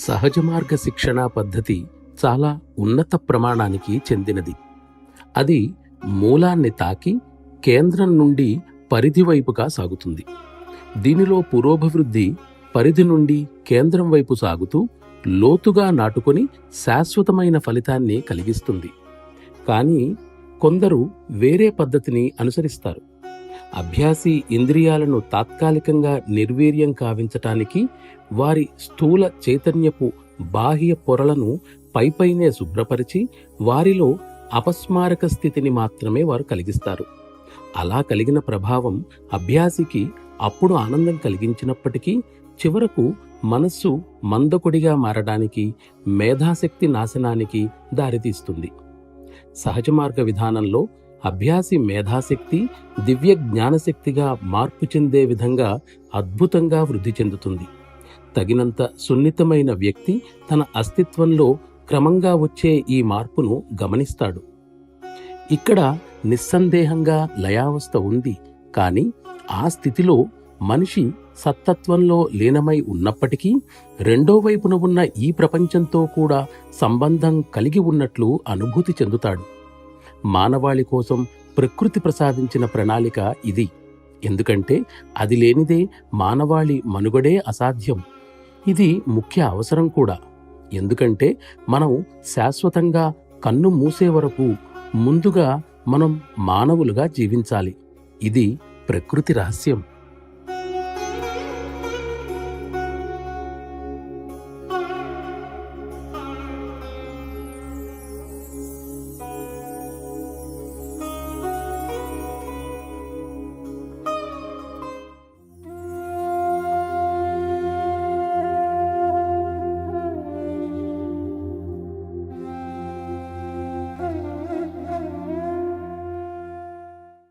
సహజ మార్గ శిక్షణా పద్ధతి చాలా ఉన్నత ప్రమాణానికి చెందినది. అది మూలాన్ని తాకి కేంద్రం నుండి పరిధి వైపుగా సాగుతుంది. దీనిలో పురోభివృద్ధి పరిధి నుండి కేంద్రం వైపు సాగుతూ లోతుగా నాటుకొని శాశ్వతమైన ఫలితాన్ని కలిగిస్తుంది. కానీ కొందరు వేరే పద్ధతిని అనుసరిస్తారు. అభ్యాసి ఇంద్రియాలను తాత్కాలికంగా నిర్వీర్యం కావించటానికి వారి స్థూల చైతన్యపు బాహ్య పొరలను పైపైనే శుభ్రపరిచి వారిలో అపస్మారక స్థితిని మాత్రమే వారు కలిగిస్తారు. అలా కలిగిన ప్రభావం అభ్యాసికి అప్పుడు ఆనందం కలిగించినప్పటికీ చివరకు మనస్సు మందకొడిగా మారడానికి, మేధాశక్తి నాశనానికి దారితీస్తుంది. సహజ మార్గ విధానంలో అభ్యాసి మేధాశక్తి దివ్య జ్ఞానశక్తిగా మార్పు చెందే విధంగా అద్భుతంగా వృద్ధి చెందుతుంది. తగినంత సున్నితమైన వ్యక్తి తన అస్తిత్వంలో క్రమంగా వచ్చే ఈ మార్పును గమనిస్తాడు. ఇక్కడ నిస్సందేహంగా లయావస్థ ఉంది. కానీ ఆ స్థితిలో మనిషి సత్తత్వంలో లీనమై ఉన్నప్పటికీ రెండో వైపున ఉన్న ఈ ప్రపంచంతో కూడా సంబంధం కలిగి ఉన్నట్లు అనుభూతి చెందుతాడు. మానవాళి కోసం ప్రకృతి ప్రసాదించిన ప్రణాళిక ఇది. ఎందుకంటే అది లేనిదే మానవాళి మనుగడే అసాధ్యం. ఇది ముఖ్య అవసరం కూడా. ఎందుకంటే మనం శాశ్వతంగా కన్ను మూసే వరకు ముందుగా మనం మానవులుగా జీవించాలి. ఇది ప్రకృతి రహస్యం.